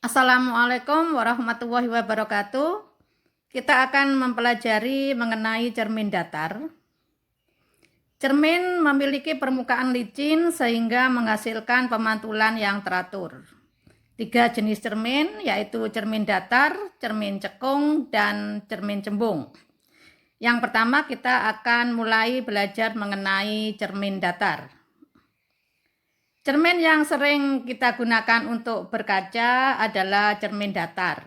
Assalamualaikum warahmatullahi wabarakatuh. Kita akan mempelajari mengenai cermin datar. Cermin memiliki permukaan licin sehingga menghasilkan pemantulan yang teratur. 3 jenis cermin yaitu cermin datar, cermin cekung, dan cermin cembung. Yang pertama kita akan mulai belajar mengenai cermin datar. Cermin yang sering kita gunakan untuk berkaca adalah cermin datar.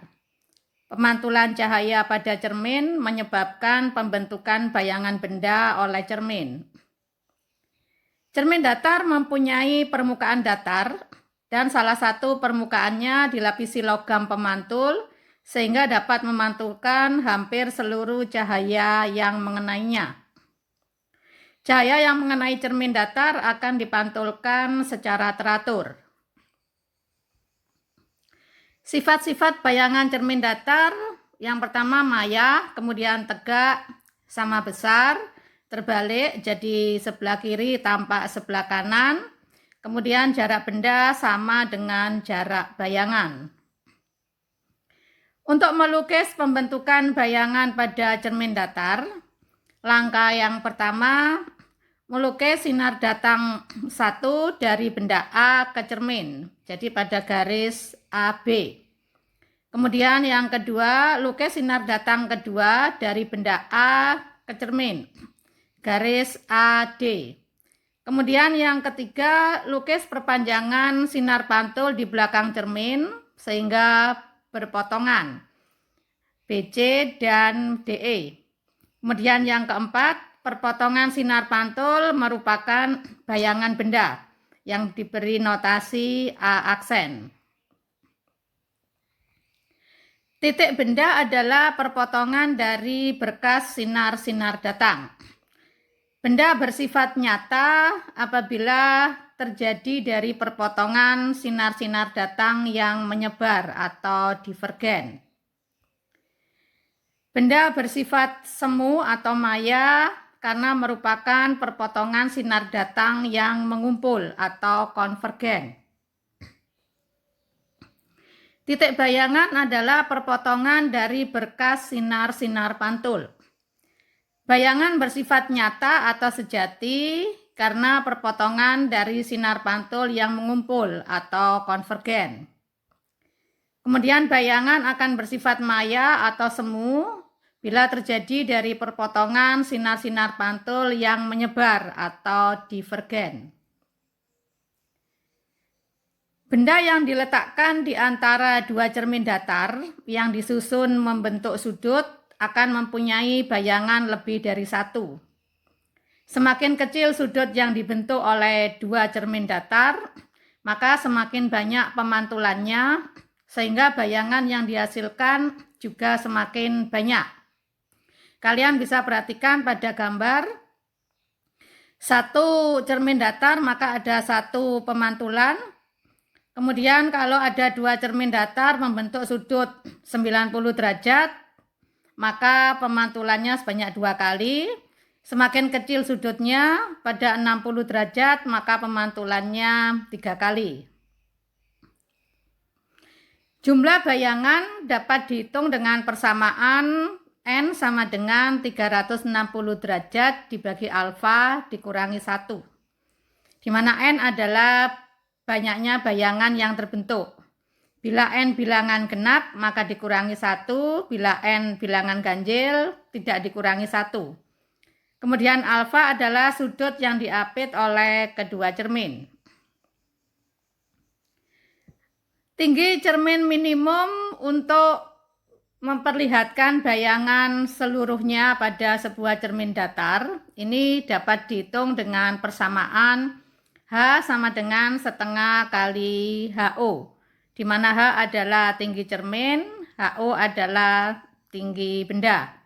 Pemantulan cahaya pada cermin menyebabkan pembentukan bayangan benda oleh cermin. Cermin datar mempunyai permukaan datar dan salah satu permukaannya dilapisi logam pemantul sehingga dapat memantulkan hampir seluruh cahaya yang mengenainya. Cahaya yang mengenai cermin datar akan dipantulkan secara teratur. Sifat-sifat bayangan cermin datar, yang pertama maya, kemudian tegak sama besar, terbalik jadi sebelah kiri tampak sebelah kanan, kemudian jarak benda sama dengan jarak bayangan. Untuk melukis pembentukan bayangan pada cermin datar, langkah yang pertama melukis sinar datang 1 dari benda A ke cermin, jadi pada garis AB. Kemudian yang kedua, lukis sinar datang kedua dari benda A ke cermin, garis AD. Kemudian yang ketiga, lukis perpanjangan sinar pantul di belakang cermin sehingga berpotongan BC dan DE. Kemudian yang keempat, perpotongan sinar pantul merupakan bayangan benda yang diberi notasi A aksen. Titik benda adalah perpotongan dari berkas sinar-sinar datang. Benda bersifat nyata apabila terjadi dari perpotongan sinar-sinar datang yang menyebar atau divergen. Benda bersifat semu atau maya karena merupakan perpotongan sinar datang yang mengumpul atau konvergen. Titik bayangan adalah perpotongan dari berkas sinar-sinar pantul. Bayangan bersifat nyata atau sejati karena perpotongan dari sinar pantul yang mengumpul atau konvergen. Kemudian bayangan akan bersifat maya atau semu bila terjadi dari perpotongan sinar-sinar pantul yang menyebar atau divergen. Benda yang diletakkan di antara 2 cermin datar yang disusun membentuk sudut akan mempunyai bayangan lebih dari 1. Semakin kecil sudut yang dibentuk oleh 2 cermin datar, maka semakin banyak pemantulannya sehingga bayangan yang dihasilkan juga semakin banyak. Kalian bisa perhatikan pada gambar 1 cermin datar maka ada 1 pemantulan. Kemudian kalau ada 2 cermin datar membentuk sudut 90 derajat, maka pemantulannya sebanyak 2 kali. Semakin kecil sudutnya pada 60 derajat, maka pemantulannya 3 kali. Jumlah bayangan dapat dihitung dengan persamaan N sama dengan 360 derajat dibagi alfa dikurangi 1. Di mana N adalah banyaknya bayangan yang terbentuk. Bila N bilangan genap maka dikurangi 1, bila N bilangan ganjil tidak dikurangi 1. Kemudian alfa adalah sudut yang diapit oleh kedua cermin. Tinggi cermin minimum untuk memperlihatkan bayangan seluruhnya pada sebuah cermin datar ini dapat dihitung dengan persamaan H sama dengan setengah kali HO, di mana H adalah tinggi cermin, HO adalah tinggi benda.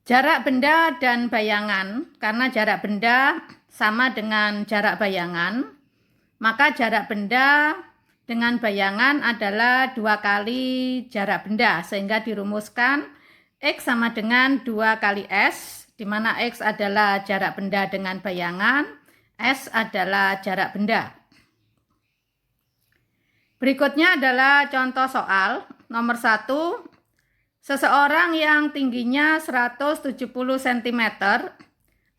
Jarak benda dan bayangan, karena jarak benda sama dengan jarak bayangan, maka jarak benda dengan bayangan adalah 2 kali jarak benda, sehingga dirumuskan X sama dengan 2 kali S, di mana X adalah jarak benda dengan bayangan, S adalah jarak benda. Berikutnya adalah contoh soal nomor 1. Seseorang yang tingginya 170 cm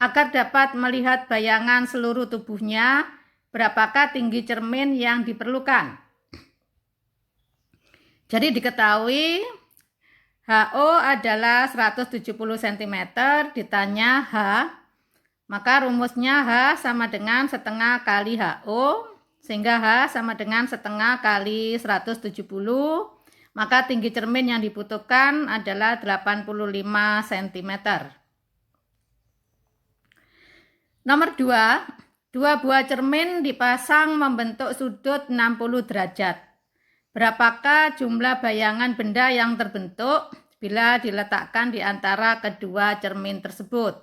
agar dapat melihat bayangan seluruh tubuhnya, berapakah tinggi cermin yang diperlukan? Jadi diketahui HO adalah 170 cm, ditanya H, maka rumusnya H sama dengan setengah kali HO, sehingga H sama dengan setengah kali 170, maka tinggi cermin yang dibutuhkan adalah 85 cm. Nomor 2, dua buah cermin dipasang membentuk sudut 60 derajat. Berapakah jumlah bayangan benda yang terbentuk bila diletakkan di antara kedua cermin tersebut?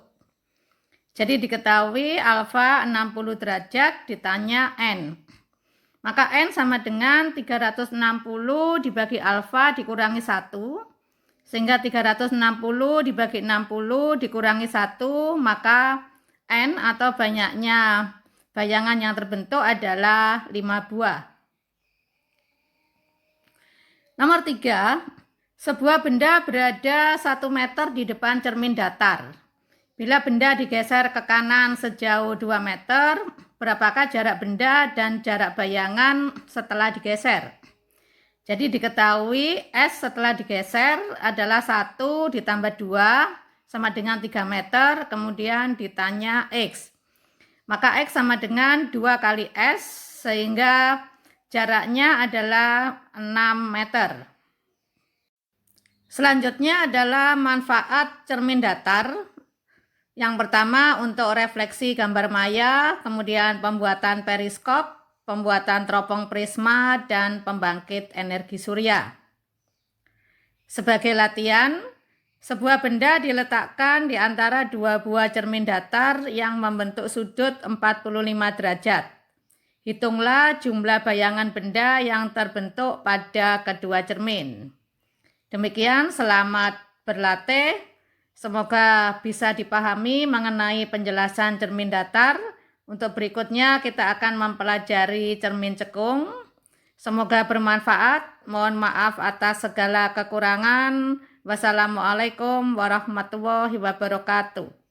Jadi diketahui alfa 60 derajat ditanya N. Maka N sama dengan 360 dibagi alfa dikurangi 1. Sehingga 360 dibagi 60 dikurangi 1, maka N atau banyaknya bayangan yang terbentuk adalah 5 buah. Nomor 3, sebuah benda berada 1 meter di depan cermin datar. Bila benda digeser ke kanan sejauh 2 meter, berapakah jarak benda dan jarak bayangan setelah digeser? Jadi diketahui S setelah digeser adalah 1 ditambah 2 sama dengan 3 meter, kemudian ditanya X. Maka X sama dengan 2 kali S, sehingga jaraknya adalah 6 meter. Selanjutnya adalah manfaat cermin datar. Yang pertama untuk refleksi gambar maya, kemudian pembuatan periskop, pembuatan teropong prisma, dan pembangkit energi surya. Sebagai latihan, sebuah benda diletakkan di antara 2 buah cermin datar yang membentuk sudut 45 derajat. Hitunglah jumlah bayangan benda yang terbentuk pada kedua cermin. Demikian, selamat berlatih. Semoga bisa dipahami mengenai penjelasan cermin datar. Untuk berikutnya kita akan mempelajari cermin cekung. Semoga bermanfaat. Mohon maaf atas segala kekurangan. Wassalamualaikum warahmatullahi wabarakatuh.